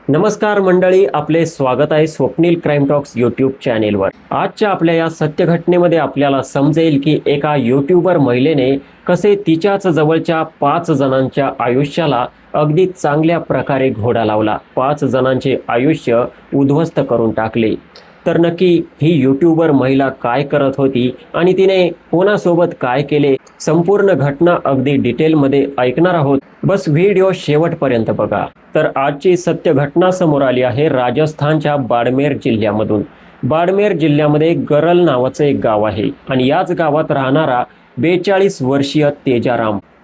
नमस्कार मंडळी, आपले स्वागत आहे स्वप्नील क्राईम टॉक्स यूट्यूब चॅनेलवर। आजच्या आपल्या या सत्य घटनेमध्ये आपल्याला समजेल की एका यूट्यूबर महिलेने कसे तिच्याच जवळच्या 5 जणांच्या आयुष्याला अगदी चांगल्या प्रकारे घोडा लावला, 5 जणांचे आयुष्य उद्ध्वस्त करून टाकले। तर नक्की ही यूट्यूबर महिला काय करत होती आणि तिने कोणासोबत काय केले, संपूर्ण घटना अगदी डिटेलमध्ये ऐकणार आहोत। बस व्हिडिओ शेवटपर्यंत बघा। तर आजची सत्य घटना समोर आली आहे राजस्थानच्या बाड़मेर जिल्ह्यामधून। बाड़मेर जिल्ह्यामध्ये गरल नावाचं एक गाव आहे आणि याच गावात राहणारा 42 वर्षीय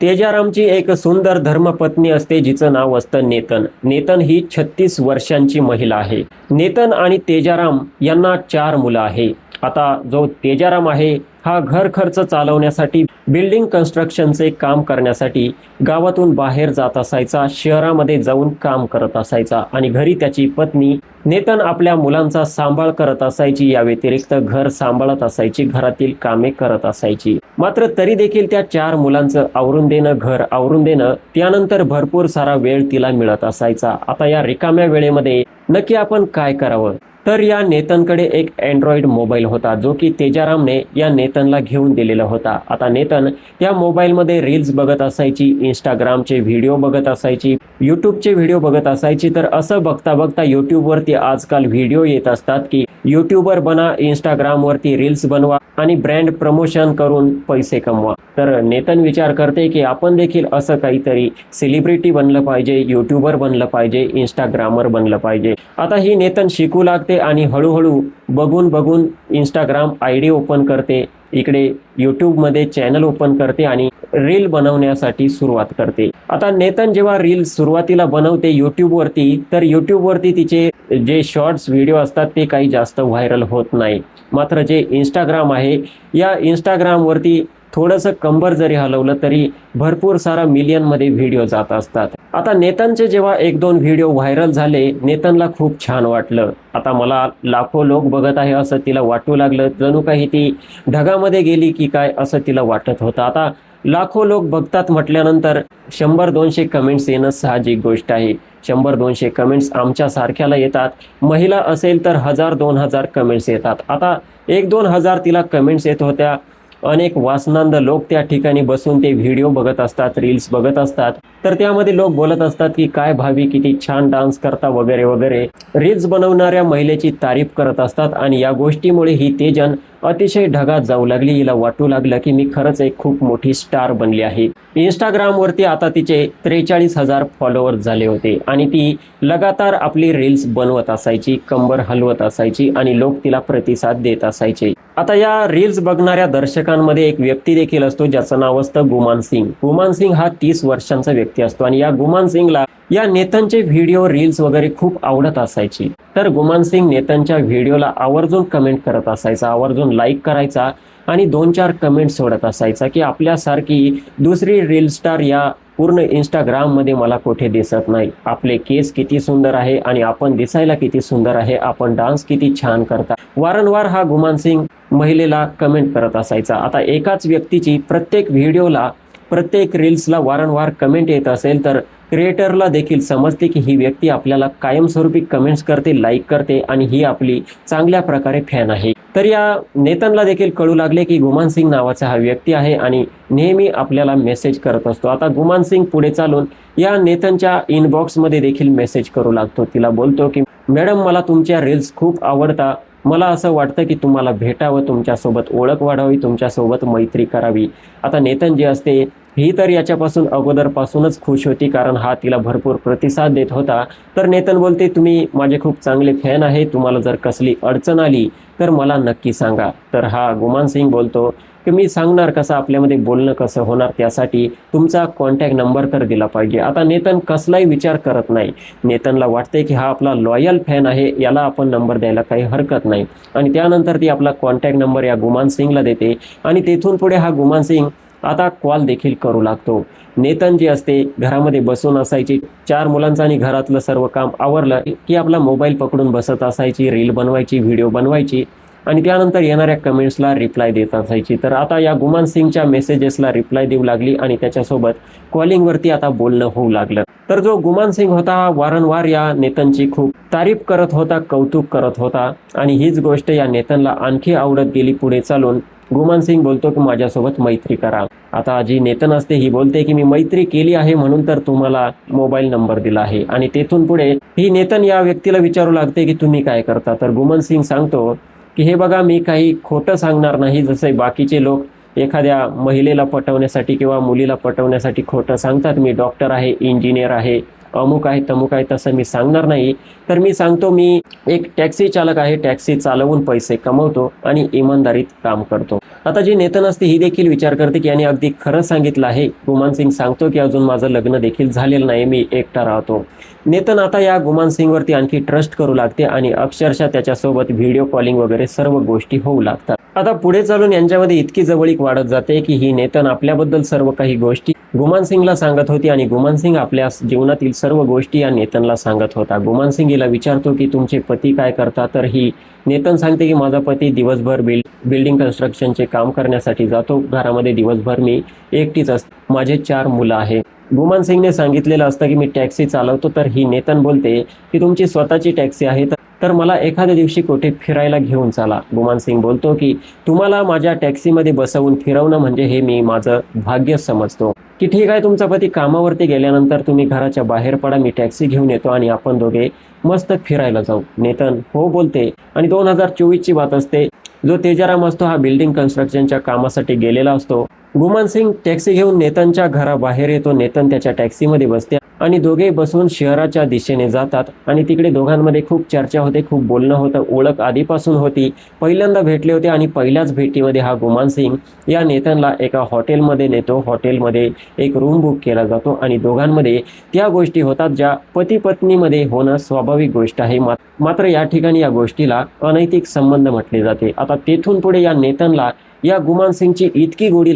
तेजारामची एक सुंदर धर्मपत्नी असते, जिचं नाव असतं नेतन। नेतन ही 36 वर्षांची महिला आहे। नेतन आणि तेजाराम यांना 4 मुलं आहे। आता जो तेजाराम आहे हा घर खर्च चालवण्यासाठी, बिल्डिंग कन्स्ट्रक्शनचे काम करण्यासाठी गावातून बाहेर जात असायचा, शहरामध्ये जाऊन काम करत असायचा आणि घरी त्याची पत्नी नेतन आपल्या मुलांचा सांभाळ करत असायची। या व्यतिरिक्त घर सांभाळत असायची, घरातील कामे करत असायची। मात्र तरी देखील त्या 4 मुलांचं आवरून देणं, घर आवरून देणं, त्यानंतर भरपूर सारा वेळ तिला मिळत असायचा। आता या रिकाम्या वेळेमध्ये नक्की आपण काय करावं? तर या नेतनकडे एक अँड्रॉइड मोबाईल होता, जो की तेजारामने या नेतनला घेऊन दिलेला होता। आता नेतन त्या मोबाईलमध्ये रील्स बघत असायची, इंस्टाग्रामचे व्हिडिओ बघत असायची, यूट्यूबचे व्हिडिओ बघत असायची। तर असं बघता बघता यूट्यूबवरती आजकाल व्हिडिओ येत असतात की यूट्यूबर बना, इंस्टाग्रामवरती रील्स बनवा आणि ब्रँड प्रमोशन करून पैसे कमवा। तर नेतन विचार करते की आपण देखील असं काहीतरी सेलिब्रिटी बनलं पाहिजे, यूट्यूबर बनलं पाहिजे, इंस्टाग्रामर बनलं पाहिजे। आता ही नेतन शिकू लागते आणि हळूहळू बघून इंस्टाग्राम आयडी ओपन करते, इकडे यूट्यूबमध्ये चॅनल ओपन करते आणि रील बनवण्यासाठी सुरुवात करते। आता नेतन जेव्हा रील सुरुवातीला बनवते यूट्यूबवरती, तर यूट्यूबवरती तिचे जे शॉर्ट्स व्हिडिओ असतात ते काही जास्त व्हायरल होत नाही। मात्र जे इंस्टाग्राम आहे, या इंस्टाग्रामवरती थोडंसं कंबर जरी हलवलं तरी भरपूर सारा मिलियनमध्ये व्हिडिओ जात असतात। आता नेतनचे जेव्हा 1-2 व्हिडिओ व्हायरल झाले, नेतनला खूप छान वाटलं। आता मला लाखो लोक बघत आहे असं तिला वाटू लागलं, जणू काही ती ढगामध्ये गेली की काय असं तिला वाटत होतं। आता लाखो लोक बघतात म्हटल्यानंतर 100-200 कमेंट्स येणं साहजिक गोष्ट आहे। 100-200 कमेंट्स आमच्या सारख्याला येतात, महिला असेल तर 1000-2000 कमेंट्स येतात। आता 1-2 हजार तिला कमेंट्स येत होत्या। अनेक वासनांद लोक त्या ठिकाणी बसून ते व्हिडिओ बघत असतात, रील्स बघत असतात। तर त्यामध्ये लोक बोलत असतात की काय भाभी किती छान डान्स करता वगैरे वगैरे, रील्स बनवणाऱ्या महिलेची तारीफ करत असतात। आणि या गोष्टीमुळे ही तेजन अतिशय ढगात जाऊ लागली। हिला वाटू लागलं की मी खरंच एक खूप मोठी स्टार बनली आहे। इंस्टाग्रामवरती आता तिचे 43,000 फॉलोअर्स झाले होते आणि ती लगातार आपली रील्स बनवत असायची, कंबर हलवत असायची आणि लोक तिला प्रतिसाद देत असायचे। आता या रील्स बघणाऱ्या दर्शकांमध्ये एक व्यक्ती देखील असतो, ज्याचं नाव असतं गुमान सिंग। गुमान सिंग हा 30 वर्षांचा व्यक्ती असतो आणि या गुमान सिंगला या नेतनचे व्हिडिओ, रील्स वगैरे खूप आवडत असायची। तर गुमान सिंग नेतनच्या व्हिडिओला आवर्जून कमेंट करत असायचा, आवर्जून लाईक करायचा आणि 2-4 कमेंट सोडत असायचा की आपल्यासारखी दुसरी रील स्टार या पूर्ण इंस्टाग्राममध्ये मला कुठे दिसत नाही। आपले केस किती सुंदर आहे आणि आपण दिसायला किती सुंदर आहे, आपण डान्स किती छान करता, वारंवार हा गुमान सिंग महिलेला कमेंट करत असायचा। आता एकाच व्यक्तीची प्रत्येक व्हिडिओला, प्रत्येक रील्सला वारंवार कमेंट येत असेल तर क्रिएटरला देखील समजते की ही व्यक्ती आपल्याला कायमस्वरूपी कमेंट्स करते, लाईक करते आणि ही आपली चांगल्या प्रकारे फॅन आहे। तर या नेतनला देखील कळू लागले की गुमान सिंग नावाचा हा व्यक्ती आहे आणि नेहमी आपल्याला मेसेज करत असतो। आता गुमान सिंग पुढे चालून या नेतनच्या इनबॉक्समध्ये देखील मेसेज करू लागतो। तिला बोलतो की मॅडम, मला तुमच्या रील्स खूप आवडता, मला असं वाटतं की तुम्हाला भेटावं, तुमच्यासोबत ओळख वाढावी, तुमच्यासोबत मैत्री करावी। आता नेतन जी असते ही तर याच्यापासून अगोदरपासूनच खुश होती, कारण हा तिला भरपूर प्रतिसाद देत होता। तर नेतन बोलते, तुम्ही माझे खूप चांगले फॅन आहे, तुम्हाला जर कसली अडचण आली तर मला नक्की सांगा। तर हा गुमान सिंग बोलतो की मी सांगणार कसं, आपल्यामध्ये बोलणं कसं होणार, त्यासाठी तुमचा कॉन्टॅक्ट नंबर तर दिला पाहिजे। आता नेतन कसलाही विचार करत नाही। नेतनला वाटते की हा आपला लॉयल फॅन आहे, याला आपण नंबर द्यायला काही हरकत नाही आणि त्यानंतर ती आपला कॉन्टॅक्ट नंबर या गुमान सिंगला देते आणि तेथून पुढे हा गुमान सिंग आता कॉल देखील करू लागतो। नेतन जी असते घरामध्ये बसून असायची, 4 मुलांचं आणि घरातलं सर्व काम आवरलं की आपला मोबाईल पकडून बसत असायची, रील बनवायची, व्हिडिओ बनवायची आणि त्यानंतर येणाऱ्या कमेंट्सला रिप्लाय देत असायची. तर आता या गुमान सिंगच्या मेसेजेसला रिप्लाय देऊ लागली आणि त्याच्यासोबत कॉलिंगवरती आता बोलणं होऊ लागलं. तर जो गुमान सिंग होता हा वारंवार या नेतनची खूप तारीफ करत होता, कौतुक करत होता आणि हीच गोष्ट या नेतनला आणखी आवडत गेली. पुढे चालून गुमान सिंग बोलतो की माझ्यासोबत मैत्री करा. आता जी नेतन असते ही बोलते की मी मैत्री केली आहे म्हणून तर तुम्हाला मोबाईल नंबर दिला आहे. आणि तेथून पुढे ही नेतन या व्यक्तीला विचारू लागते की तुम्ही काय करता. तर गुमान सिंग सांगतो की हे बघा मी काही खोटं सांगणार नाही, जसे बाकीचे लोक एखाद्या महिलेला पटवण्यासाठी किंवा मुलीला पटवण्यासाठी खोटं सांगतात. मी डॉक्टर आहे, इंजिनियर आहे, अमुक आहे, तमुक आहे, तसं मी सांगणार नाही. तर मी सांगतो मी एक टॅक्सी चालक आहे, टॅक्सी चालवून पैसे कमवतो आणि इमानदारीत काम करतो. आता जी नेतन असते ही देखील विचार करते की याने अगदी खरं सांगितलं आहे. गुमान सिंग सांगतो की अजून माझं लग्न देखील झालेलं नाही, मी एकटा राहतो. नेतन आता या गुमान सिंगवरती आणखी ट्रस्ट करू लागते आणि अक्षरशः त्याच्यासोबत व्हिडिओ कॉलिंग वगैरे सर्व गोष्टी होऊ लागतात. आता पुढे चालून यांच्यामध्ये इतकी जवळीक वाढत जाते की ही नेतन आपल्याबद्दल सर्व काही गोष्टी गुमान सिंगला सांगत होती आणि गुमान सिंग आपल्या जीवनातील सर्व गोष्टी या नेतनला सांगत होता. गुमान सिंग हिला विचारतो की तुमचे पती काय करतात. तर ही नेतन सांगते की माझा पती दिवसभर बिल्डिंग कन्स्ट्रक्शनचे काम करण्यासाठी जातो, घरामध्ये दिवसभर मी एकटीच असते, माझे 4 मुलं आहेत. गुमान सिंगने सांगितलेलं असतं की मी टॅक्सी चालवतो. तर ही नेतन बोलते की तुमची स्वतःची टॅक्सी आहे तर मला एखाद्या दिवशी कुठे फिरायला घेऊन चला. गुमान सिंग बोलतो की तुम्हाला माझ्या टॅक्सीमध्ये बसवून फिरवणं म्हणजे हे मी माझं भाग्य समजतो. की ठीक आहे, तुमचा पती कामावरती गेल्यानंतर तुम्ही घराच्या बाहेर पडा, मी टॅक्सी घेऊन येतो आणि आपण दोघे मस्त फिरायला जाऊ. नेतन हो बोलते आणि 2024ची बात असते. जो तेजाराम असतो हा बिल्डिंग कन्स्ट्रक्शनच्या कामासाठी गेलेला असतो. गुमान सिंग टॅक्सी घेऊन नेतनच्या घराबाहेर येतो. नेतन त्याच्या टॅक्सीमध्ये बसते आणि दोघे बसून शहराच्या दिशेने जातात आणि तिकडे दोघांमध्ये खूप चर्चा होते, खूप बोलणं होतं. ओळख आधीपासून होती, पहिल्यांदा भेटले होते आणि पहिल्याच भेटीमध्ये हा गुमान सिंग या नेतनला एका हॉटेलमध्ये नेतो. हॉटेलमध्ये एक रूम बुक केला जातो आणि दोघांमध्ये त्या गोष्टी होतात ज्या पती पत्नीमध्ये होणं स्वाभाविक गोष्ट आहे. मात्र या ठिकाणी या गोष्टीला अनैतिक संबंध म्हटले जाते. आता तेथून पुढे या नेतनला या गुमान सिंगची इतकी गोडी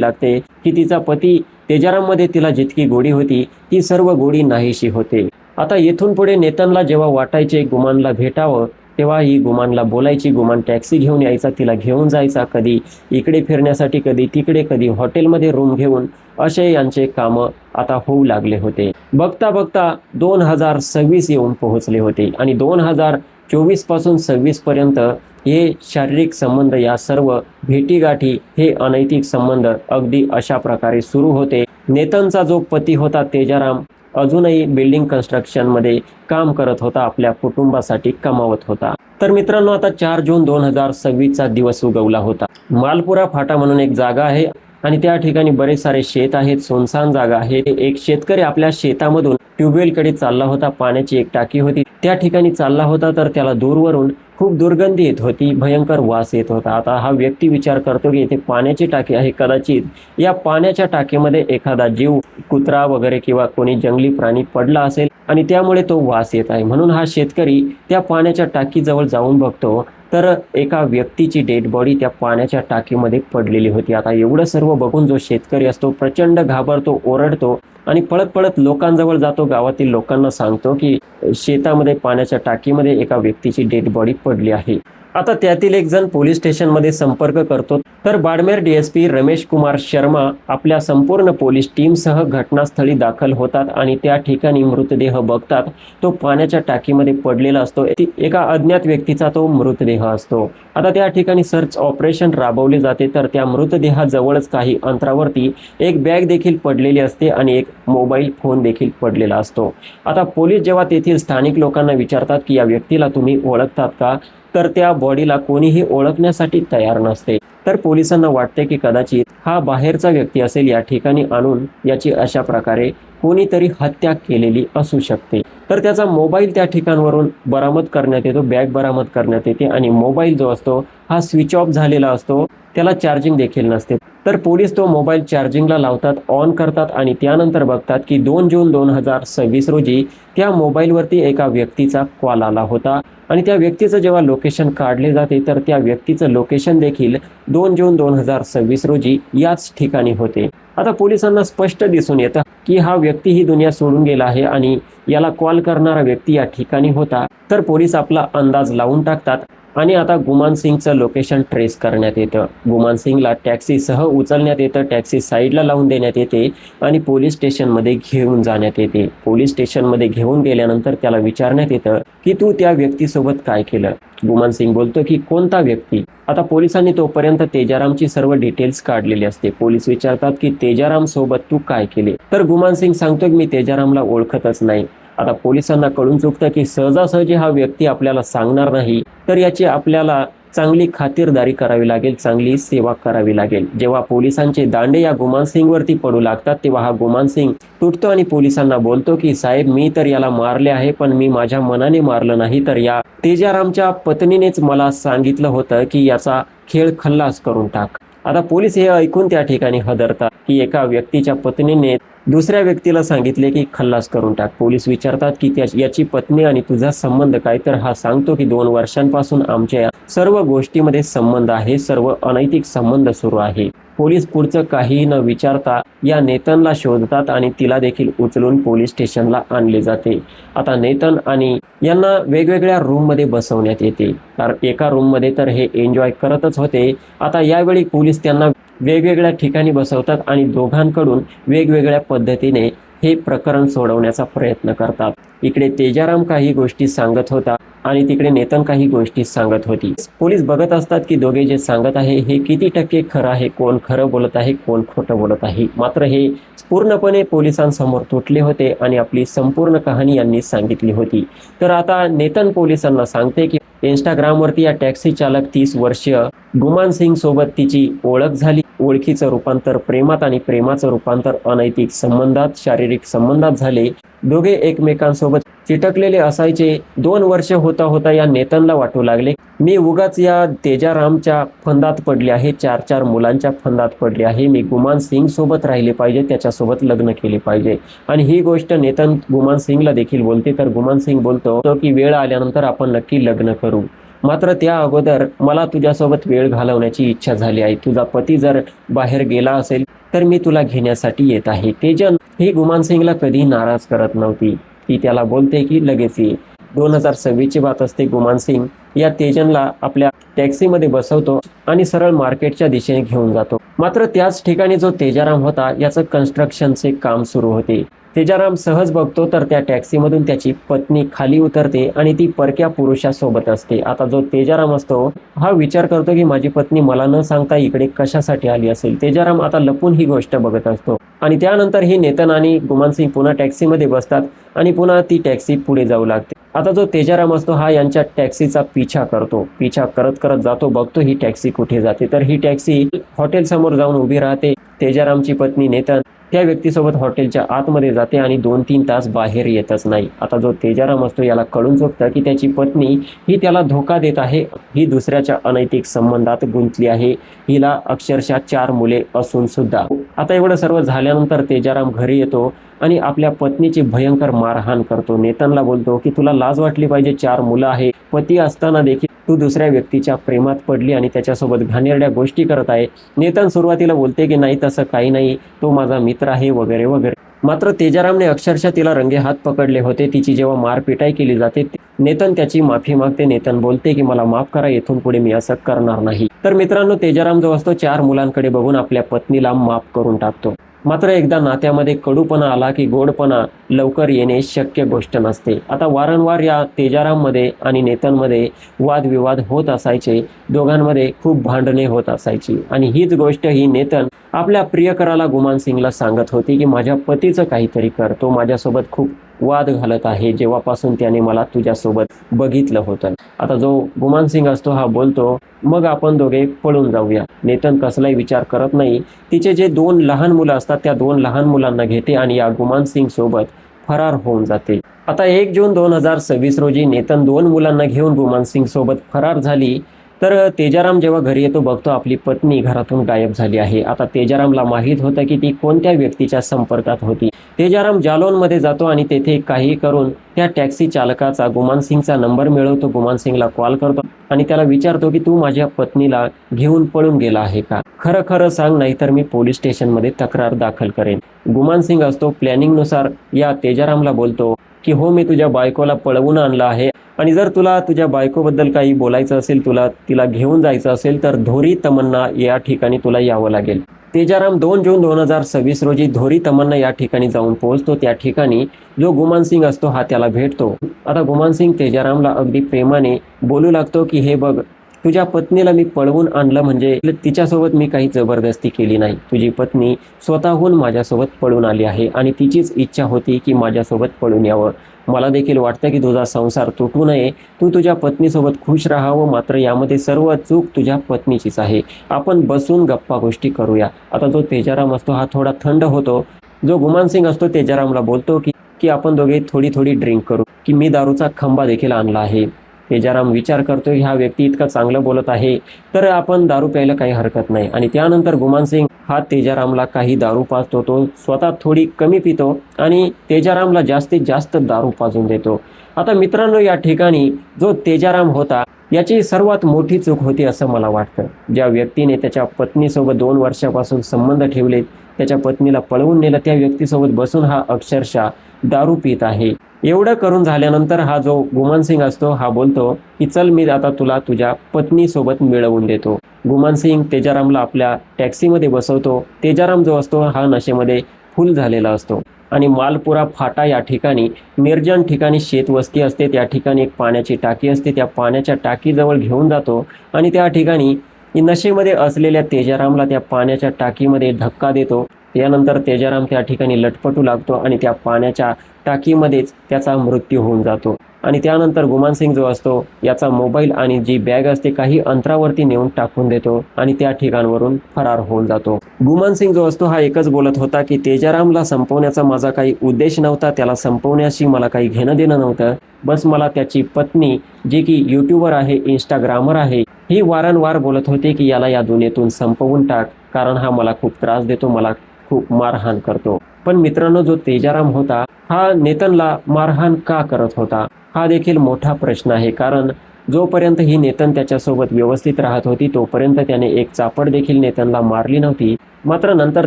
लागते की तिचा पती तेजाराममध्ये तिला जितकी गोडी होती ती सर्व गोडी नाहीशी होते. आता येथून पुढे नेतनला जेव्हा वाटायचे गुमानला भेटावं तेव्हा ही गुमानला बोलायची. गुमान टॅक्सी घेऊन यायचा, तिला घेऊन जायचा, कधी इकडे फिरण्यासाठी, कधी तिकडे, कधी हॉटेलमध्ये रूम घेऊन. असे यांचे कामं आता होऊ लागले होते. बघता बघता 2026 येऊन पोहोचले होते आणि 2024 पासून 26 पर्यंत हे शारीरिक संबंध, या सर्व भेटीगाठी, हे अनैतिक संबंध अगदी अशा प्रकारे सुरू होते. नेतनचा जो पती होता तेजाराम अजूनही बिल्डिंग कन्स्ट्रक्शनमध्ये काम करत होता, आपल्या कुटुंबासाठी कमावत होता. तर मित्रांनो, आता 4 जून 2026चा दिवस उगवला होता. मालपुरा फाटा म्हणून एक जागा आहे आणि त्या ठिकाणी बरेच सारे शेत आहेत, सुनसान जागा आहे. एक शेतकरी आपल्या शेतामधून ट्यूबवेलकडे चालला होता. पाण्याची एक टाकी होती, त्या ठिकाणी चालला होता. तर त्याला दूरवरून खूप दुर्गंधी येत होती, भयंकर वास येत होता. आता हा व्यक्ती विचार करतो की इथे पाण्याची टाकी आहे, कदाचित या पाण्याच्या टाकीमध्ये एखादा जीव, कुत्रा वगैरे किंवा कोणी जंगली प्राणी पडला असेल आणि त्यामुळे तो वास येत आहे. म्हणून हा शेतकरी त्या पाण्याच्या टाकीजवळ जाऊन बघतो तर एका व्यक्तीची डेड बॉडी त्या पाण्याच्या टाकीमध्ये पडलेली होती. आता एवढं सर्व बघून जो शेतकरी असतो प्रचंड घाबरतो, ओरडतो आणि पळत पळत लोकांजवळ जातो. गावातील लोकांना सांगतो की शेतामध्ये पाण्याच्या टाकीमध्ये एका व्यक्तीची डेड बॉडी पडली आहे. आता त्यातील एक जण पोलीस स्टेशनमध्ये संपर्क करतो. तर बाडमेर डीएसपी रमेश कुमार शर्मा आपल्या संपूर्ण पोलीस टीमसह घटनास्थळी दाखल होतात आणि त्या ठिकाणी मृतदेह बघतात. तो पाण्याच्या टाकीमध्ये पडलेला असतो. एका अज्ञात व्यक्तीचा तो मृतदेह असतो. आता त्या ठिकाणी सर्च ऑपरेशन राबवले जाते. तर त्या मृतदेहाजवळच काही अंतरावरती एक बॅग देखील पडलेली असते आणि एक मोबाईल फोन देखील पडलेला असतो. आता पोलीस जेव्हा तेथील स्थानिक लोकांना विचारतात की या व्यक्तीला तुम्ही ओळखतात का, तर त्या बॉडीला कोणीही ओळखण्यासाठी तयार नसते. तर पोलिसांना वाटते की कदाचित हा बाहेरचा व्यक्ती असेल, या ठिकाणी आणून याची अशा प्रकारे कोणीतरी हत्या केलेली असू शकते. तर त्याचा मोबाईल त्या ठिकाणावरून बरामद करण्यात येतो, बॅग बरामद करण्यात येते आणि मोबाईल जो असतो हा स्विच ऑफ झालेला असतो, त्याला चार्जिंग देखील नसते. तर पोलीस तो मोबाईल चार्जिंगला लावतात, ऑन करतात आणि त्यानंतर बघतात की 2 जून 2026 रोजी त्या मोबाईलवरती एका व्यक्तीचा कॉल आला होता आणि त्या व्यक्तीचं जेव्हा लोकेशन काढले जाते तर त्या व्यक्तीचं लोकेशन देखील 2 जून 2026 रोजी याच ठिकाणी होते. आता पोलिसांना स्पष्ट दिसून येतं की हा व्यक्ती ही दुनिया सोडून गेला आहे आणि याला कॉल करणारा व्यक्ती या ठिकाणी होता. तर पोलीस आपला अंदाज लावून टाकतात आणि आता गुमान सिंगचं लोकेशन ट्रेस करण्यात येतं. गुमान सिंगला टॅक्सीसह उचलण्यात येतं, टॅक्सी साईडला लावून देण्यात येते आणि पोलीस स्टेशनमध्ये घेऊन जाण्यात येते. पोलीस स्टेशनमध्ये घेऊन गेल्यानंतर त्याला विचारण्यात येतं की तू त्या व्यक्तीसोबत काय केलं. गुमान सिंग बोलतो की कोणता व्यक्ती. आता पोलिसांनी तोपर्यंत तेजारामची सर्व डिटेल्स काढलेली असते. पोलीस विचारतात की तेजाराम सोबत तू काय केले. तर गुमान सिंग सांगतो की मी तेजारामला ओळखतच नाही. आता पोलिसांना कळून चुकतं की सहजासहजी हा व्यक्ती आपल्याला सांगणार नाही, तर याची आपल्याला चांगली खातिरदारी करावी लागेल, चांगली सेवा करावी लागेल. जेव्हा पोलिसांचे दांडे या गुमान सिंगवरती पडू लागतात तेव्हा हा गुमान सिंग तुटतो आणि पोलिसांना बोलतो की साहेब मी तर याला मारले आहे, पण मी माझ्या मनाने मारलं नाही, तर या तेजारामच्या पत्नीनेच मला सांगितलं होतं की याचा खेळ खल्लास करून टाक. आता पोलीस हे ऐकून त्या ठिकाणी हदरतात की एका व्यक्तीच्या पत्नीने दुसऱ्या व्यक्तीला सांगितले की खल्लास करून टाक. पोलीस विचारतात की याची पत्नी आणि तुझा संबंध काय. तर हा सांगतो की 2 वर्षांपासून आमच्या सर्व गोष्टीमध्ये संबंध आहे, सर्व अनैतिक संबंध सुरू आहे. पोलीस पुढचं काहीही न विचारता या नेतनला शोधतात आणि तिला देखील उचलून पोलीस स्टेशनला आणले जाते. आता नेतन आणि यांना वेगवेगळ्या रूममध्ये बसवण्यात येते, कारण एका रूममध्ये तर हे एन्जॉय करतच होते. आता यावेळी पोलीस त्यांना वेगवेगळ्या ठिकाणी बसवतात आणि दोघांकडून वेगवेगळ्या पद्धतीने हे प्रकरण सोडवण्याचा प्रयत्न करतात. इकडे तेजाराम काही गोष्टी सांगत होता आणि तिकडे नेतन काही गोष्टी सांगत होती. पोलीस बघत असतात की दोघे जे सांगत आहे हे किती टक्के खरं आहे, कोण खरं बोलत आहे, कोण खोटं बोलत आहे. मात्र हे पूर्णपणे पोलिसांसमोर तुटले होते आणि आपली संपूर्ण कहाणी यांनी सांगितली होती. तर आता नेतन पोलिसांना सांगते की इंस्टाग्रामवरती या टॅक्सी चालक 30 वर्षीय गुमान सिंग सोबत तिची ओळख झाली. ओळखीचं रूपांतर प्रेमात आणि प्रेमाचं रूपांतर अनैतिक संबंधात, शारीरिक संबंधात झाले. दोघे एकमेकांसोबत चिटकलेले असायचे. 2 वर्ष होता होता या नेतनला वाटू लागले मी उगाच या तेजारामच्या फंदात पडले आहे, 4-4 मुलांच्या फंदात पडले आहे. मी गुमान सिंग सोबत राहिले पाहिजे, त्याच्यासोबत लग्न केले पाहिजे. आणि ही गोष्ट नेतन गुमान सिंगला देखील बोलते. तर गुमान सिंग बोलतो की वेळ आल्यानंतर आपण नक्की लग्न करू, मात्र त्या अगोदर मला तुझ्यासोबत वेळ घालवण्याची इच्छा झाली आहे. तुझा पती जर बाहेर गेला असेल तर मी तुला घेण्यासाठी येत आहे. तेजन ही गुमान सिंगला कधी नाराज करत नव्हती. ती त्याला बोलते की लगेच ये. 2026ची बात असते. गुमान सिंग या तेजनला आपल्या टॅक्सीमध्ये बसवतो आणि सरळ मार्केटच्या दिशेने घेऊन जातो. मात्र त्याच ठिकाणी जो तेजाराम होता याचं कन्स्ट्रक्शनचे काम सुरू होते. तेजाराम सहज बघतो तर त्या टॅक्सीमधून त्याची पत्नी खाली उतरते आणि ती परक्या पुरुषासोबत असते. आता जो तेजाराम असतो हा विचार करतो की माझी पत्नी मला न सांगता इकडे कशासाठी आली असेल. तेजाराम आता लपून ही गोष्ट बघत असतो आणि त्यानंतर ही नेतन आणि गुमान सिंग पुन्हा टॅक्सीमध्ये बसतात आणि पुन्हा ती टॅक्सी पुढे जाऊ लागते. आता जो तेजाराम असतो हा यांच्या टॅक्सीचा पिछा करतो. पिछा करत करत जातो, बघतो ही टॅक्सी कुठे जाते. तर ही टॅक्सी हॉटेल समोर जाऊन उभी राहते. तेजारामची पत्नी नेतन त्या व्यक्तीसोबत हॉटेलच्या आतमध्ये जाते आणि 2-3 तास बाहेर येतच नाही. आता जो तेजाराम असतो याला कळून चुकतं की त्याची पत्नी ही त्याला धोका देत आहे, ही दुसऱ्याच्या अनैतिक संबंधात गुंतली आहे. हिला अक्षरशः 4 मुले असून सुद्धा. आता एवढं सर्व झाल्यानंतर तेजाराम घरी येतो आणि आपल्या पत्नीची भयंकर मारहाण करतो. नेतनला बोलतो की तुला लाज वाटली पाहिजे, 4 मुलं आहे, पती असताना देखील तू दुसऱ्या व्यक्तीच्या प्रेमात पडली आणि त्याच्यासोबत घाणेरड्या गोष्टी करत आहे. नेतन सुरुवातीला बोलते की नाही तसं काही नाही, तो माझा मित्र आहे वगैरे वगैरे. मात्र तेजारामने अक्षरशः तिला रंगेहात पकडले होते. तिची जेव्हा मारपिटाई केली जाते नेतन त्याची माफी मागते. नेतन बोलते की मला माफ करा, येथून पुढे मी असं करणार नाही. तर मित्रांनो तेजाराम जो असतो 4 मुलांकडे बघून आपल्या पत्नीला माफ करून टाकतो. मात्र एकदा नात्यामध्ये कडूपणा आला की गोडपणा लवकर येणे शक्य गोष्ट नसते. आता वारंवार या तेजाराममध्ये आणि नेतनमध्ये वादविवाद होत असायचे. दोघांमध्ये खूप भांडणे होत असायची आणि हीच गोष्ट ही नेतन आपल्या प्रियकराला गुमान सिंगला सांगत होती की माझ्या पतीचं काहीतरी कर, तो माझ्यासोबत खूप वाद घालत आहे जेव्हापासून त्याने मला तुझ्यासोबत बघितलं होतं. आता जो गुमान सिंग असतो हा बोलतो मग आपण दोघे पळून जाऊया. नेतन कसलाही विचार करत नाही. तिचे जे 2 लहान मुलं असतात त्या 2 लहान मुलांना घेते आणि या गुमान सिंग सोबत फरार होऊन जाते. आता 1 जून 2026 रोजी नेतन 2 मुलांना घेऊन गुमान सिंग सोबत फरार झाली. तर तेजाराम जेव्हा घरी येतो बघतो आपली पत्नी घरातून गायब झाली आहे. आता तेजारामला माहीत होतं की ती कोणत्या व्यक्तीच्या संपर्कात होती. तेजाराम जालौनमध्ये जातो आणि तेथे काही करून त्या टॅक्सी चालकाचा गुमान सिंगचा नंबर मिळवतो. गुमान सिंगला कॉल करतो आणि त्याला विचारतो की तू माझ्या पत्नीला घेऊन पळून गेला आहे का, खरं खरं सांग, नाहीतर मी पोलीस स्टेशनमध्ये तक्रार दाखल करेन. गुमान सिंग असतो प्लॅनिंगनुसार या तेजारामला बोलतो की हो मी तुझ्या बायकोला पळवून आणलं आहे आणि जर तुला तुझ्या बायकोबद्दल काही बोलायचं असेल, तिला घेऊन जायचं असेल, तर धोरी तमन्ना या ठिकाणी तुला यावं लागेल. तेजाराम 2 जून 2026 रोजी धोरी तमन्ना या ठिकाणी जाऊन पोहोचतो. त्या ठिकाणी जो गुमान सिंग असतो हा त्याला भेटतो. आता गुमान सिंग तेजारामला अगदी प्रेमाने बोलू लागतो की हे बघ, तुझ्या पत्नीला मी पळवून आणलं म्हणजे तिच्यासोबत मी काही जबरदस्ती केली नाही. तुझी पत्नी स्वतःहून माझ्यासोबत पळून आली आहे आणि तिचीच इच्छा होती की माझ्यासोबत पळून यावं. मला देखील वाटतं की तुझा संसार तुटू नये, तू तुझ्या पत्नीसोबत खुश राहावं, मात्र यामध्ये सर्व चूक तुझ्या पत्नीचीच आहे. आपण बसून गप्पा गोष्टी करूया. आता जो तेजाराम असतो हा थोडा थंड होतो. जो गुमान सिंग असतो तेजारामला बोलतो की की आपण दोघे थोडी थोडी ड्रिंक करू, की मी दारूचा खंबा देखील आणला आहे. तेजाराम विचार करतो की हा व्यक्ती इतका चांगलं बोलत आहे तर आपण दारू प्यायला काही हरकत नाही. आणि त्यानंतर गुमान सिंग हा तेजारामला काही दारू पाजतो. तो स्वतः थोडी कमी पितो आणि तेजारामला जास्तीत जास्त दारू पाजून देतो. आता मित्रांनो, या ठिकाणी जो तेजाराम होता याची सर्वात मोठी चूक होती असं मला वाटतं. ज्या व्यक्तीने त्याच्या पत्नीसोबत 2 वर्षापासून संबंध ठेवले, त्याच्या पत्नीला पळवून नेलं, त्या व्यक्तीसोबत बसून हा अक्षरशः दारू पित आहे. एवढं करून झाल्यानंतर हा जो गुमान सिंग असतो हा बोलतो की चल, मी आता तुला तुझ्या पत्नीसोबत मिळवून देतो. गुमान सिंग तेजारामला आपल्या टॅक्सीमध्ये बसवतो. तेजाराम जो असतो हा नशेमध्ये फुल झालेला असतो आणि मालपुरा फाटा या ठिकाणी निर्जन ठिकाणी शेतवस्ती असते. त्या ठिकाणी एक पाण्याची टाकी असते. त्या पाण्याच्या टाकीजवळ घेऊन जातो आणि त्या ठिकाणी नशेमध्ये असलेल्या तेजारामला त्या पाण्याच्या टाकीमध्ये धक्का देतो. त्यानंतर तेजाराम त्या ठिकाणी लटपटू लागतो आणि त्या पाण्याच्या टाकीमध्येच त्याचा मृत्यू होऊन जातो. आणि त्यानंतर गुमान सिंग जो असतो याचा मोबाईल आणि जी बॅग असते काही अंतरावरती नेऊन टाकून देतो आणि त्या ठिकाणावरून फरार होऊन जातो. गुमान सिंग जो असतो हा एकच बोलत होता की तेजारामला संपवण्याचा माझा काही उद्देश नव्हता, त्याला संपवण्याशी मला काही घेणं देणं नव्हतं. बस मला त्याची पत्नी, जी की यूट्यूबर आहे, इंस्टाग्रामर आहे, ही वारंवार बोलत होती की याला या दुनियेतून संपवून टाक, कारण हा मला खूप त्रास देतो, मला खूप मारहाण करतो. पण मित्रांनो, जो तेजाराम होता हा नेतनला मारहाण का करत होता हा देखील मोठा प्रश्न आहे. कारण जोपर्यंत ही नेतन त्याच्यासोबत व्यवस्थित राहत होती तोपर्यंत त्याने एक चापड देखील नेतनला मारली नव्हती. मात्र नंतर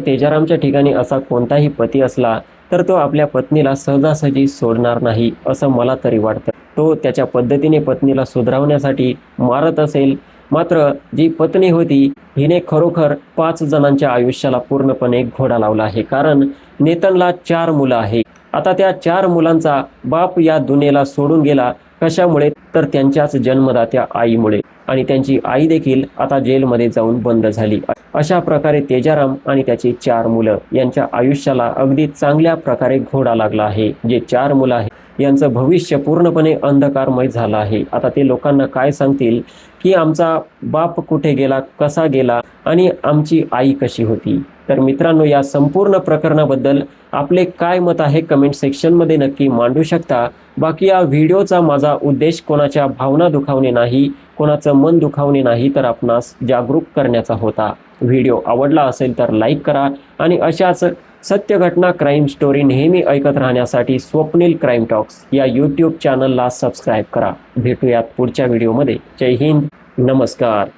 तेजारामच्या ठिकाणी असा कोणताही पती असला तर तो आपल्या पत्नीला सहजासहजी सोडणार नाही असं मला तरी वाटतं. तो त्याच्या पद्धतीने पत्नीला सुधारवण्यासाठी मारत असेल. मात्र जी पत्नी होती हिने खरोखर 5 जणांच्या आयुष्याला पूर्णपणे घोडा लावला आहे. कारण नेतनला 4 मुलं आहेत. आता त्या 4 मुलांचा बाप या दुनियेला सोडून गेला. कशामुळे? तर त्यांच्याच जन्मदात्या आईमुळे. आणि त्यांची आई देखील आता जेलमध्ये जाऊन बंद झाली. अशा प्रकारे तेजाराम आणि त्याची 4 मुलं यांच्या आयुष्याला अगदी चांगल्या प्रकारे घोडा लागला आहे. जे 4 मुलं आहेत यांचं भविष्य पूर्णपणे अंधकारमय झालं आहे. आता ते लोकांना काय सांगतील की आमचा बाप कुठे गेला, कसा गेला आणि आमची आई कशी होती. तर मित्रांनो, या संपूर्ण प्रकरणाबद्दल आपले काय मत आहे कमेंट सेक्शनमध्ये नक्की मांडू शकता. बाकी या व्हिडिओचा माझा उद्देश कोणाच्या भावना दुखावणे नाही, कोणाचं मन दुखावणे नाही, तर आपणास जागरूक करण्याचा होता. व्हिडिओ आवडला असेल तर लाईक करा आणि अशाच सत्य घटना क्राईम स्टोरी नेहमी ऐकत राहण्यासाठी स्वप्नील क्राईम टॉक्स या यूट्यूब चॅनलला सबस्क्राईब करा. भेटूयात पुढच्या व्हिडिओमध्ये. जय हिंद, नमस्कार.